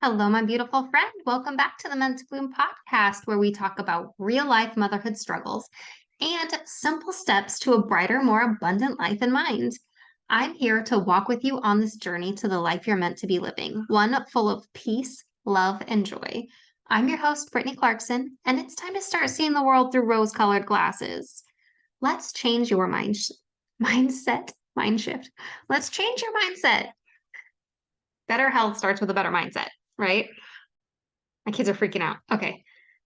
Hello, my beautiful friend. Welcome back to the Men's Bloom podcast, where we talk about real life motherhood struggles and simple steps to a brighter, more abundant life and mind. I'm here to walk with you on this journey to the life you're meant to be living, one full of peace, love, and joy. I'm your host, Brittany Clarkson, and it's time to start seeing the world through rose colored glasses. Let's change your mind shift. Let's change your mindset. Better health starts with a better mindset, right? My kids are freaking out. Okay.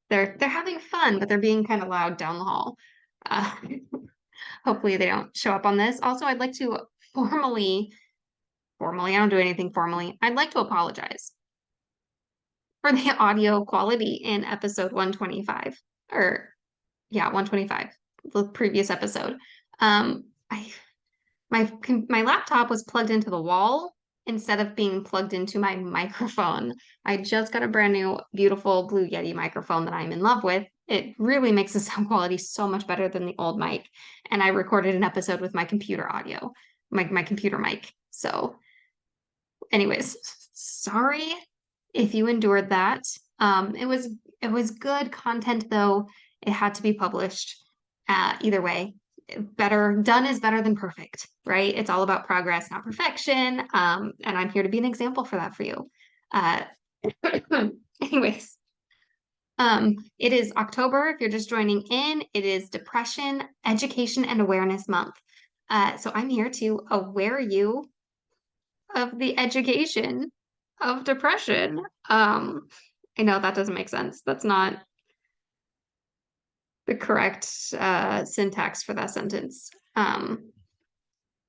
They're having fun, but they're being kind of loud down the hall. Uh, hopefully they don't show up on this. Also, I'd like to formally, I don't do anything formally. I'd like to apologize for the audio quality in episode 125. Or yeah, 125, the previous episode. I my laptop was plugged into the wall instead of being plugged into my microphone. I just got a brand new, beautiful Blue Yeti microphone that I'm in love with. It really makes the sound quality so much better than the old mic. And I recorded an episode with my computer audio, my computer mic. So, anyways, sorry if you endured that. It was good content though. It had to be published. Either way, better done is better than perfect, right? It's all about progress, not perfection. And I'm here to be an example for that for you. Uh, anyways, it is October. If you're just joining in, it is Depression, Education, and Awareness Month. So I'm here to aware you of the education of depression. I know that doesn't make sense. That's not the correct syntax for that sentence.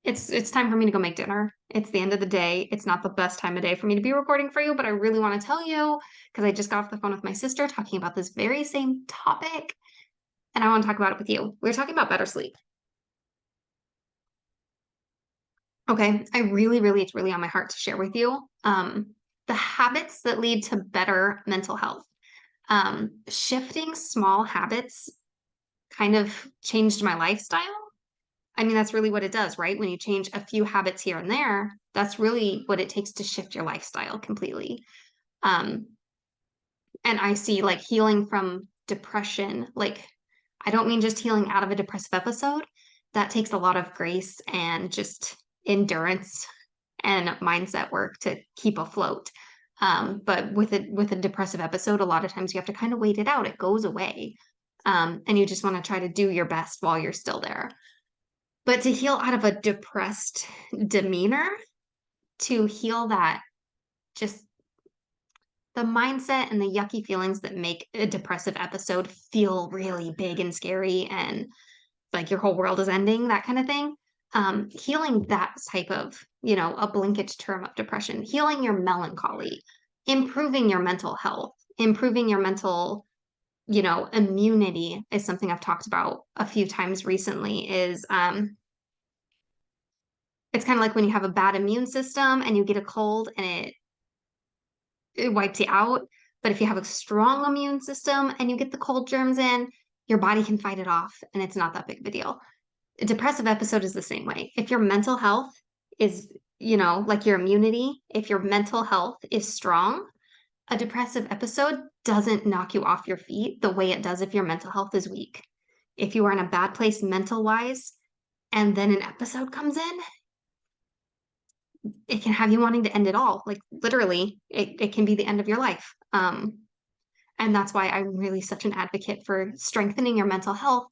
It's time for me to go make dinner. It's the end of the day. It's not the best time of day for me to be recording for you, but I really want to tell you because I just got off the phone with my sister talking about this very same topic, and I want to talk about it with you. We're talking about better sleep. Okay, it's really on my heart to share with you the habits that lead to better mental health. Shifting small habits kind of changed my lifestyle. I mean, that's really what it does, right? When you change a few habits here and there, that's really what it takes to shift your lifestyle completely. Um, and I see like healing from depression, like I don't mean just healing out of a depressive episode. That takes a lot of grace and just endurance and mindset work to keep afloat. But with a depressive episode, a lot of times you have to kind of wait it out. It goes away. And you just want to try to do your best while you're still there. But to heal out of a depressed demeanor, to heal that just the mindset and the yucky feelings that make a depressive episode feel really big and scary and like your whole world is ending, that kind of thing. Healing that type of, a blanket term of depression, healing your melancholy, improving your mental health, improving your mental, immunity is something I've talked about a few times recently is it's kind of like when you have a bad immune system and you get a cold and it wipes you out. But if you have a strong immune system and you get the cold germs in, your body can fight it off and it's not that big of a deal. A depressive episode is the same way. If your mental health is, like your immunity, if your mental health is strong, a depressive episode doesn't knock you off your feet the way it does if your mental health is weak. If you are in a bad place mental wise and then an episode comes in, it can have you wanting to end it all. Like literally, it can be the end of your life. And that's why I'm really such an advocate for strengthening your mental health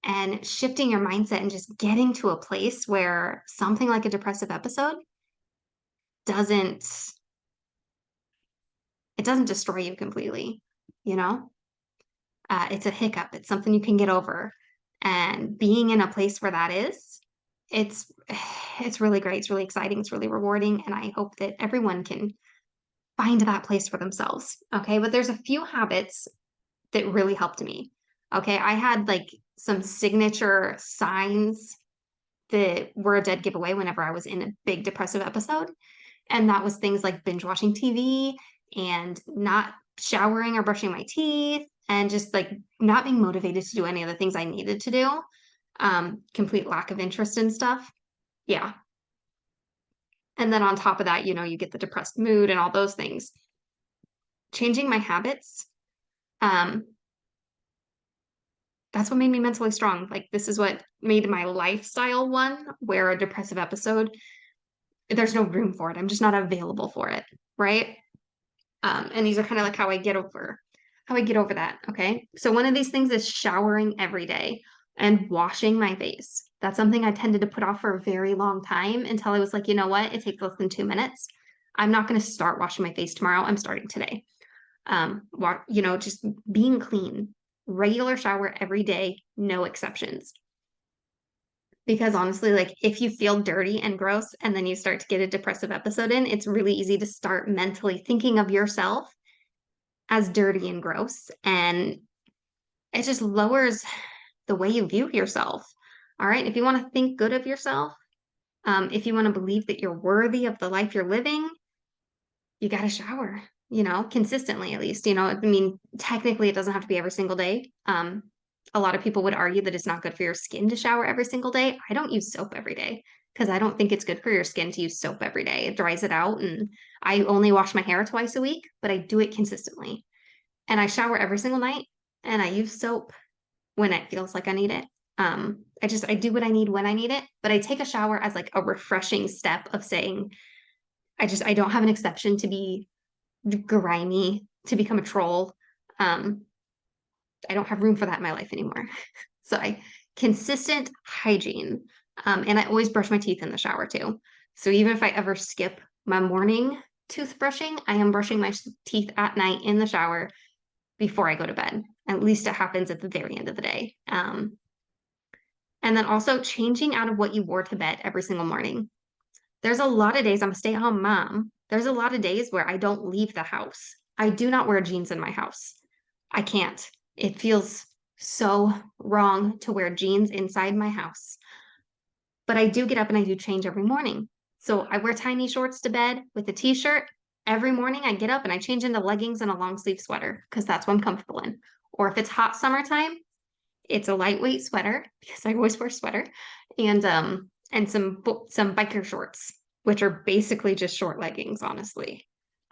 and shifting your mindset and just getting to a place where something like a depressive episode doesn't it doesn't destroy you completely, you know? It's a hiccup. It's something you can get over. And being in a place where that is, it's it's really great. It's really exciting. It's really rewarding. And I hope that everyone can find that place for themselves. Okay. But there's a few habits that really helped me. Okay. I had like some signature signs that were a dead giveaway whenever I was in a big depressive episode. And that was things like binge watching TV and not showering or brushing my teeth and just like not being motivated to do any of the things I needed to do. Complete lack of interest in stuff. Yeah. And then on top of that, you get the depressed mood and all those things. changing my habits, um, that's what made me mentally strong. Like, this is what made my lifestyle one, where a depressive episode, there's no room for it. I'm just not available for it, right? And these are kind of like how I get over that. Okay. So one of these things is showering every day and washing my face. That's something I tended to put off for a very long time until I was like, you know what? It takes less than 2 minutes. I'm not going to start washing my face tomorrow. I'm starting today. Just being clean, regular shower every day, no exceptions. Because honestly, like if you feel dirty and gross and then you start to get a depressive episode in, it's really easy to start mentally thinking of yourself as dirty and gross. And it just lowers the way you view yourself. All right. If you want to think good of yourself, if you want to believe that you're worthy of the life you're living, you got to shower, consistently at least. I mean, technically, it doesn't have to be every single day. A lot of people would argue that it's not good for your skin to shower every single day. I don't use soap every day because I don't think it's good for your skin to use soap every day. It dries it out. And I only wash my hair twice a week, but I do it consistently. And I shower every single night and I use soap when it feels like I need it. I do what I need when I need it, but I take a shower as like a refreshing step of saying, I don't have an exception to be grimy, to become a troll. Um, I don't have room for that in my life anymore. So consistent hygiene. And I always brush my teeth in the shower too. So even if I ever skip my morning toothbrushing, I am brushing my teeth at night in the shower before I go to bed. At least it happens at the very end of the day. And then also changing out of what you wore to bed every single morning. There's a lot of days I'm a stay-at-home mom. There's a lot of days where I don't leave the house. I do not wear jeans in my house. I can't. It feels so wrong to wear jeans inside my house. But I do get up and I do change every morning. So I wear tiny shorts to bed with a t-shirt. Every morning I get up and I change into leggings and a long sleeve sweater because that's what I'm comfortable in. Or if it's hot summertime, it's a lightweight sweater because I always wear a sweater and some biker shorts, which are basically just short leggings, honestly.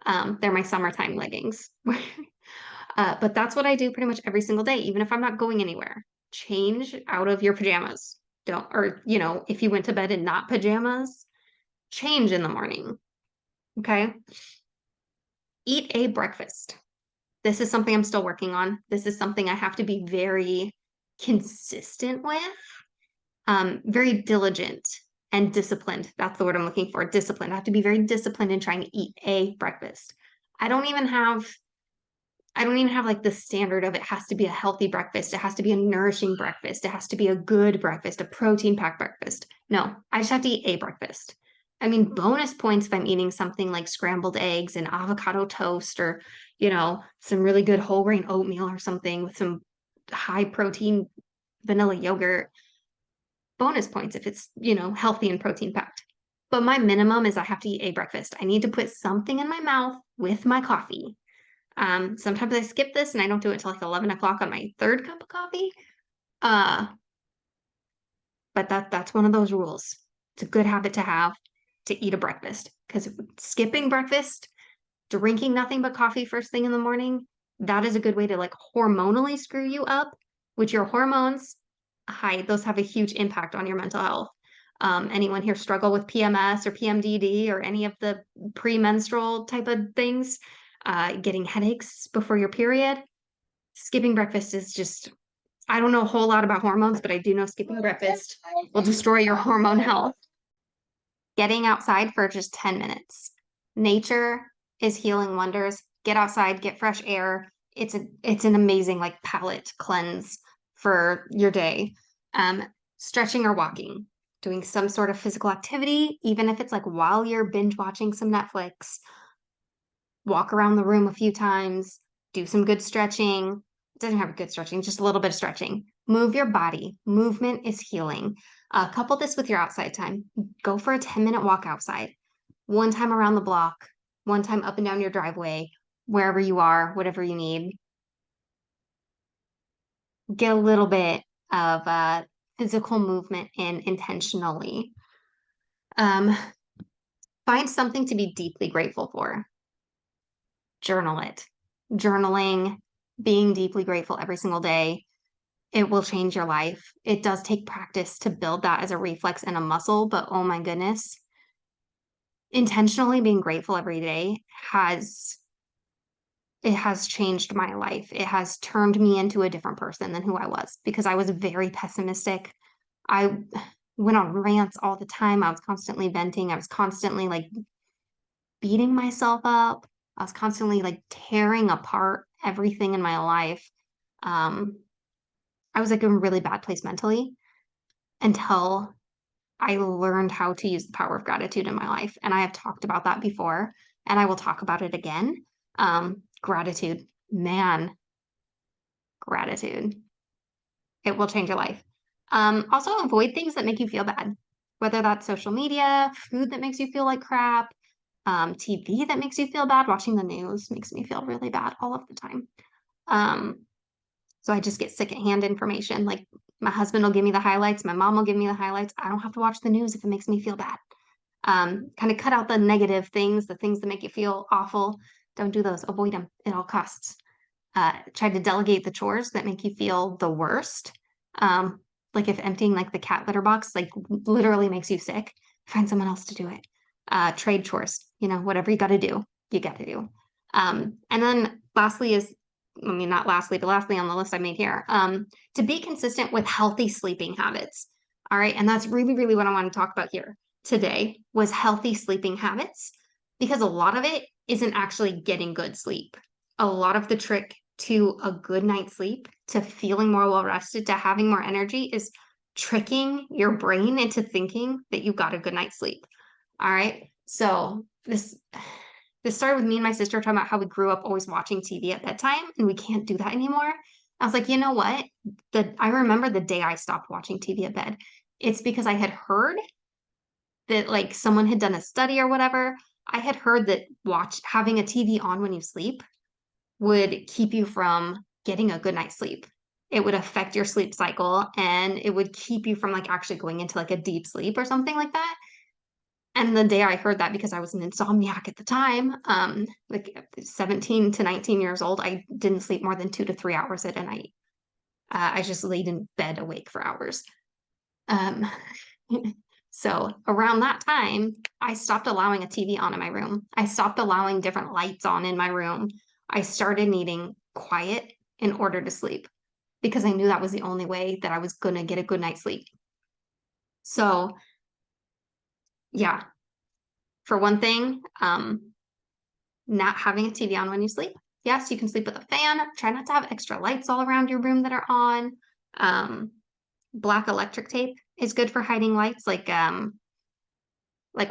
They're my summertime leggings. But that's what I do pretty much every single day, even if I'm not going anywhere. Change out of your pajamas. If you went to bed in not pajamas, change in the morning. Okay. Eat a breakfast. This is something I'm still working on. This is something I have to be very consistent with, very diligent and disciplined. That's the word I'm looking for. Disciplined. I have to be very disciplined in trying to eat a breakfast. I don't even have like the standard of it has to be a healthy breakfast. It has to be a nourishing breakfast. It has to be a good breakfast, a protein packed breakfast. No, I just have to eat a breakfast. I mean, bonus points if I'm eating something like scrambled eggs and avocado toast or, some really good whole grain oatmeal or something with some high protein vanilla yogurt. Bonus points if it's, healthy and protein packed. But my minimum is I have to eat a breakfast. I need to put something in my mouth with my coffee. Sometimes I skip this and I don't do it until like 11 o'clock on my third cup of coffee. Uh, but that's one of those rules. It's a good habit to have to eat a breakfast because skipping breakfast, drinking nothing but coffee first thing in the morning, that is a good way to like hormonally screw you up, which your hormones, those have a huge impact on your mental health. Anyone here struggle with PMS or PMDD or any of the premenstrual type of things, getting headaches before your period? Skipping breakfast is just, I don't know a whole lot about hormones, but I do know skipping breakfast will destroy your hormone health. Getting outside for just 10 minutes. Nature is healing wonders. Get outside, get fresh air. It's an amazing like palate cleanse for your day. Stretching or walking, doing some sort of physical activity, even if it's like while you're binge watching some Netflix, walk around the room a few times, do some good stretching. It doesn't have good stretching, just a little bit of stretching. Move your body. Movement is healing. Couple this with your outside time. Go for a 10-minute walk outside. One time around the block, one time up and down your driveway, wherever you are, whatever you need. Get a little bit of physical movement in intentionally. Um, Find something to be deeply grateful for. Journal it. journaling, being deeply grateful every single day. It will change your life. It does take practice to build that as a reflex and a muscle, but oh my goodness, intentionally being grateful every day has changed my life. It has turned me into a different person than who I was because I was very pessimistic. I went on rants all the time. I was constantly venting. I was constantly like beating myself up. I was constantly like tearing apart everything in my life. Um, I was like in a really bad place mentally until I learned how to use the power of gratitude in my life. And I have talked about that before, and I will talk about it again. Gratitude, man, gratitude. It will change your life. Also, avoid things that make you feel bad, whether that's social media, food that makes you feel like crap, TV that makes you feel bad. Watching the news makes me feel really bad all of the time. Um, so I just get secondhand information. Like my husband will give me the highlights, my mom will give me the highlights. I don't have to watch the news if it makes me feel bad. Kind of cut out the negative things, the things that make you feel awful. Don't do those. Avoid them at all costs. Try to delegate the chores that make you feel the worst. Um, like if emptying like the cat litter box like literally makes you sick, find someone else to do it. Trade chores, whatever you got to do, you got to do. And then lastly is, I mean, not lastly, but lastly on the list I made here, to be consistent with healthy sleeping habits. All right. And that's really, really what I want to talk about here today was healthy sleeping habits because a lot of it isn't actually getting good sleep. A lot of the trick to a good night's sleep, to feeling more well rested, to having more energy is tricking your brain into thinking that you got a good night's sleep. All right. So this started with me and my sister talking about how we grew up always watching TV at bedtime and we can't do that anymore. I was like, you know what? I remember the day I stopped watching TV at bed. It's because I had heard that like someone had done a study or whatever. I had heard that having a TV on when you sleep would keep you from getting a good night's sleep. It would affect your sleep cycle and it would keep you from like actually going into like a deep sleep or something like that. And the day I heard that, because I was an insomniac at the time, like 17 to 19 years old, I didn't sleep more than 2 to 3 hours at a night. I just laid in bed awake for hours. Um, so around that time, I stopped allowing a TV on in my room. I stopped allowing different lights on in my room. I started needing quiet in order to sleep because I knew that was the only way that I was going to get a good night's sleep. So, yeah, for one thing, not having a TV on when you sleep. Yes, you can sleep with a fan. Try not to have extra lights all around your room that are on. Black electric tape is good for hiding lights, like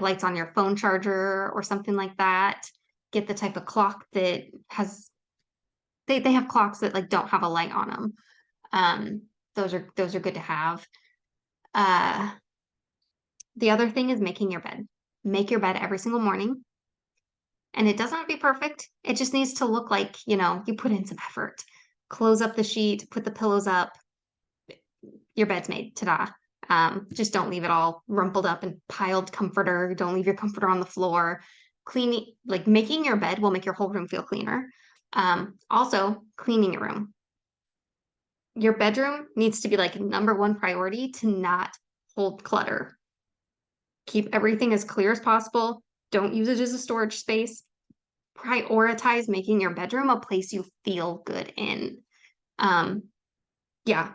lights on your phone charger or something like that. Get the type of clock that has they have clocks that like don't have a light on them. Those are good to have. Uh, the other thing is making your bed. Make your bed every single morning. And it doesn't have to be perfect. It just needs to look like, you put in some effort. Close up the sheet, put the pillows up, your bed's made. Ta-da. Just don't leave it all rumpled up and piled comforter. Don't leave your comforter on the floor. Cleaning, like making your bed will make your whole room feel cleaner. Also, cleaning your room. Your bedroom needs to be like number one priority to not hold clutter. Keep everything as clear as possible. Don't use it as a storage space. Prioritize making your bedroom a place you feel good in. Um, yeah.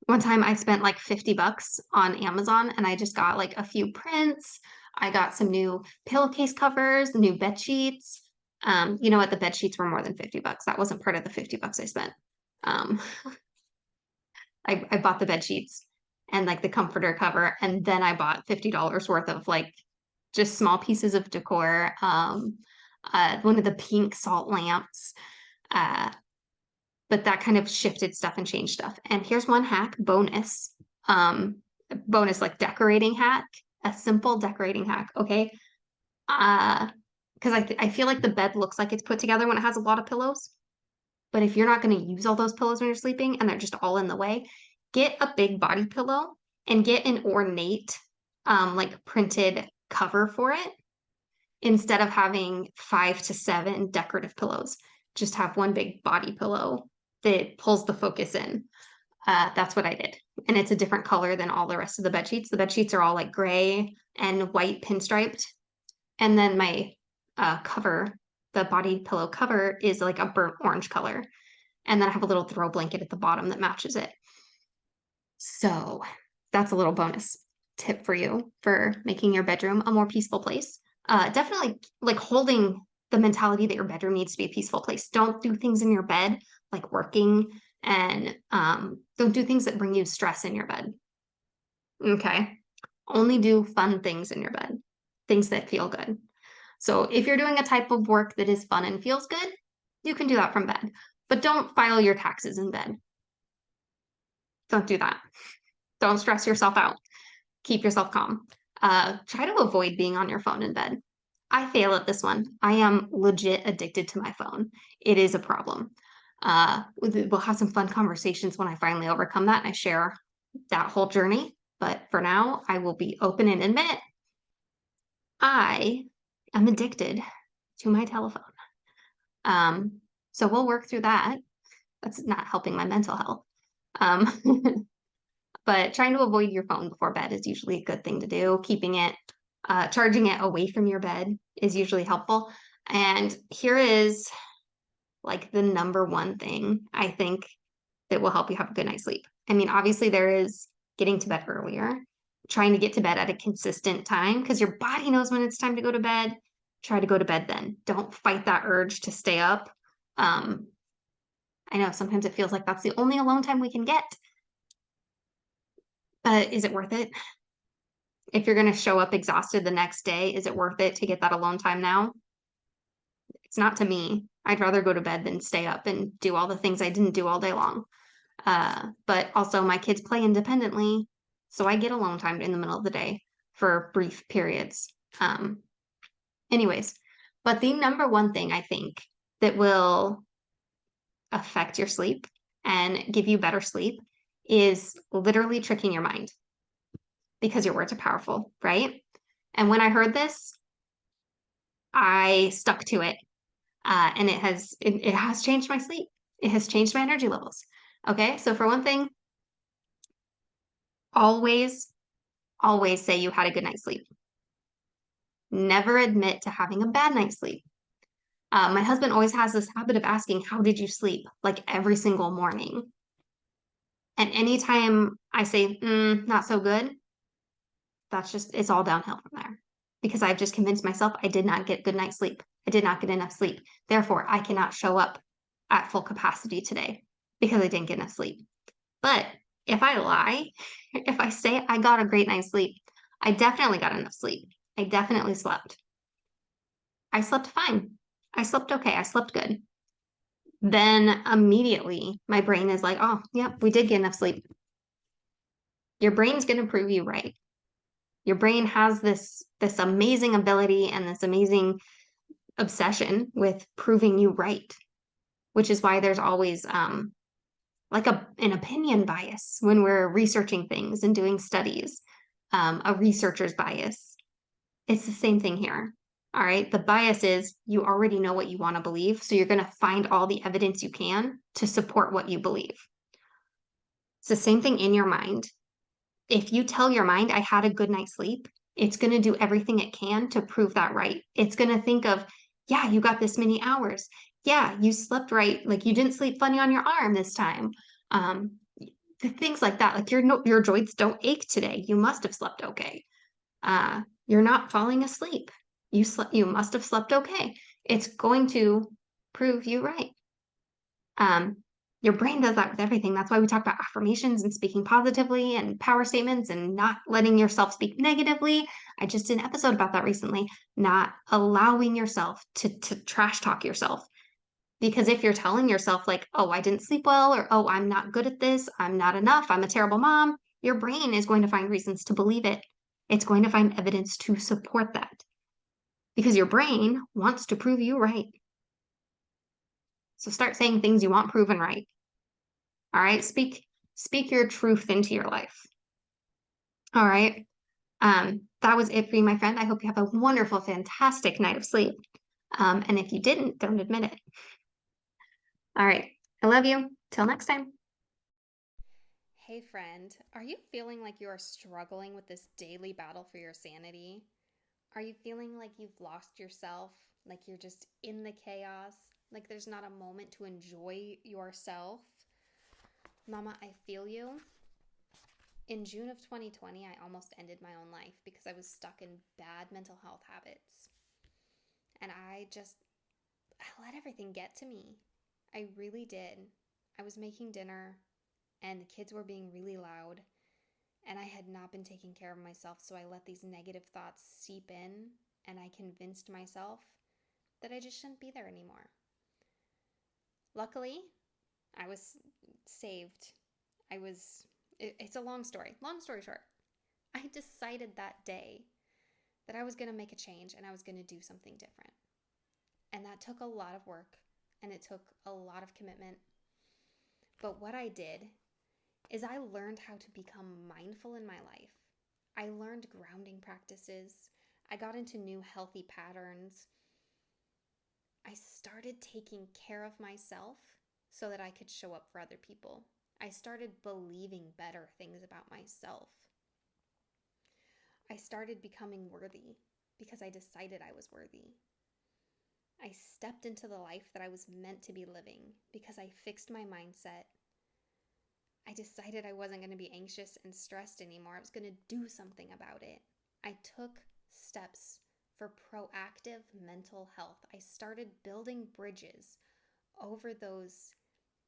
One time I spent like $50 on Amazon and I just got like a few prints. I got some new pillowcase covers, new bed sheets. You know what? The bed sheets were more than $50. That wasn't part of the $50 I spent. Um, I bought the bed sheets and like the comforter cover, and then I bought $50 worth of like just small pieces of decor. One of the pink salt lamps. Uh, but that kind of shifted stuff and changed stuff. And here's one hack, bonus like decorating hack, a simple decorating hack, okay? Because I feel like the bed looks like it's put together when it has a lot of pillows. But if you're not going to use all those pillows when you're sleeping and they're just all in the way, get a big body pillow and get an ornate, like printed cover for it instead of having 5 to 7 decorative pillows. just have one big body pillow that pulls the focus in. That's what I did. And it's a different color than all the rest of the bed sheets. The bed sheets are all like gray and white pinstriped. And then my cover, the body pillow cover, is like a burnt orange color. And then I have a little throw blanket at the bottom that matches it. So that's a little bonus tip for you for making your bedroom a more peaceful place. Definitely like holding the mentality that your bedroom needs to be a peaceful place. Don't do things in your bed like working and don't do things that bring you stress in your bed. Okay. Only do fun things in your bed, things that feel good. So if you're doing a type of work that is fun and feels good, you can do that from bed. But don't file your taxes in bed. Don't do that. Don't stress yourself out. Keep yourself calm. Try to avoid being on your phone in bed. I fail at this one. I am legit addicted to my phone. It is a problem. We'll have some fun conversations when I finally overcome that and I share that whole journey. But for now, I will be open and admit I am addicted to my telephone. So we'll work through that. That's not helping my mental health. But trying to avoid your phone before bed is usually a good thing to do. Keeping it, charging it away from your bed is usually helpful. And here is like the number one thing I think that will help you have a good night's sleep. I mean, obviously, there is getting to bed earlier, trying to get to bed at a consistent time because your body knows when it's time to go to bed. Try to go to bed then. Don't fight that urge to stay up. I know sometimes it feels like that's the only alone time we can get. But is it worth it? If you're going to show up exhausted the next day, is it worth it to get that alone time now? It's not to me. I'd rather go to bed than stay up and do all the things I didn't do all day long. But also, my kids play independently, so I get alone time in the middle of the day for brief periods. Anyways, but the number one thing I think that will affect your sleep and give you better sleep is literally tricking your mind because your words are powerful, right? And when I heard this, I stuck to it, and it has changed my sleep. It has changed my energy levels. Okay, so for one thing, always, always say you had a good night's sleep. Never admit to having a bad night's sleep. My husband always has this habit of asking, "How did you sleep?" like every single morning. And anytime I say, not so good, it's all downhill from there. Because I've just convinced myself I did not get good night's sleep. I did not get enough sleep. Therefore, I cannot show up at full capacity today because I didn't get enough sleep. But if I lie, if I say I got a great night's sleep, I definitely got enough sleep. I definitely slept. I slept fine. I slept okay. I slept good. Then immediately my brain is like, oh, yep, we did get enough sleep. Your brain's going to prove you right. Your brain has this amazing ability and this amazing obsession with proving you right, which is why there's always like an opinion bias when we're researching things and doing studies, a researcher's bias. It's the same thing here. All right. The bias is you already know what you want to believe. So you're going to find all the evidence you can to support what you believe. It's the same thing in your mind. If you tell your mind, I had a good night's sleep, it's going to do everything it can to prove that right. It's going to think of, yeah, you got this many hours. Yeah, you slept right. Like you didn't sleep funny on your arm this time. Um, things like that. Like your joints don't ache today. You must have slept okay. You're not falling asleep. You must have slept okay. It's going to prove you right. Um, your brain does that with everything. That's why we talk about affirmations and speaking positively and power statements and not letting yourself speak negatively. I just did an episode about that recently, not allowing yourself to trash talk yourself. Because if you're telling yourself, like, oh, I didn't sleep well, or oh, I'm not good at this, I'm not enough, I'm a terrible mom, your brain is going to find reasons to believe it. It's going to find evidence to support that because your brain wants to prove you right. So start saying things you want proven right. All right. Speak your truth into your life. All right. That was it for you, my friend. I hope you have a wonderful, fantastic night of sleep. And if you didn't, don't admit it. All right. I love you. Till next time. Hey, friend, are you feeling like you are struggling with this daily battle for your sanity? Are you feeling like you've lost yourself, like you're just in the chaos, like there's not a moment to enjoy yourself? Mama, I feel you. In June of 2020, I almost ended my own life because I was stuck in bad mental health habits. And I let everything get to me. I really did. I was making dinner and the kids were being really loud and I had not been taking care of myself, so I let these negative thoughts seep in and I convinced myself that I just shouldn't be there anymore. Luckily, I was saved. It's a long story. Long story short, I decided that day that I was going to make a change and I was going to do something different. And that took a lot of work and it took a lot of commitment. But what I did is I learned how to become mindful in my life. I learned grounding practices. I got into new healthy patterns. I started taking care of myself so that I could show up for other people. I started believing better things about myself. I started becoming worthy because I decided I was worthy. I stepped into the life that I was meant to be living because I fixed my mindset. I decided I wasn't going to be anxious and stressed anymore. I was going to do something about it. I took steps for proactive mental health. I started building bridges over those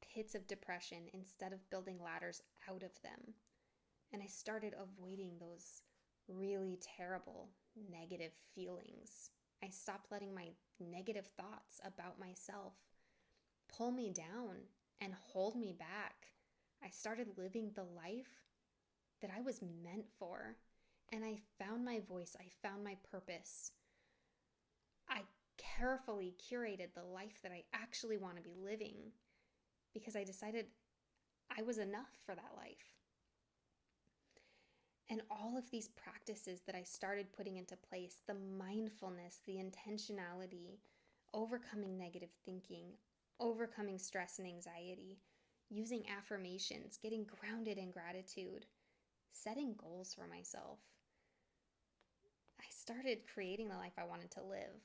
pits of depression instead of building ladders out of them. And I started avoiding those really terrible negative feelings. I stopped letting my negative thoughts about myself pull me down and hold me back. I started living the life that I was meant for. And I found my voice, I found my purpose. I carefully curated the life that I actually want to be living because I decided I was enough for that life. And all of these practices that I started putting into place, the mindfulness, the intentionality, overcoming negative thinking, overcoming stress and anxiety, using affirmations, getting grounded in gratitude, setting goals for myself. I started creating the life I wanted to live.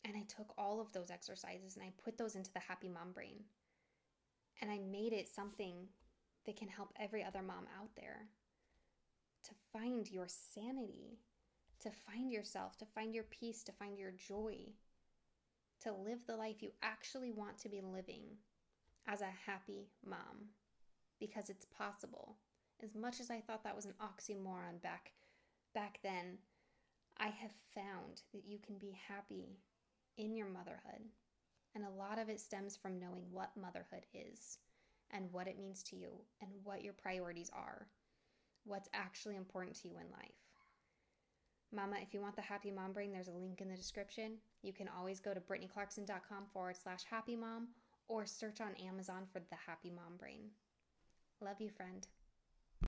And I took all of those exercises and I put those into the Happy Mom Brain. And I made it something that can help every other mom out there to find your sanity, to find yourself, to find your peace, to find your joy, to live the life you actually want to be living as a happy mom because it's possible. As much as I thought that was an oxymoron back then, I have found that you can be happy in your motherhood. And a lot of it stems from knowing what motherhood is and what it means to you and what your priorities are, what's actually important to you in life. Mama, if you want the Happy Mom Brain, there's a link in the description. You can always go to brittanyclarkson.com/happy mom or search on Amazon for the Happy Mom Brain. Love you, friend.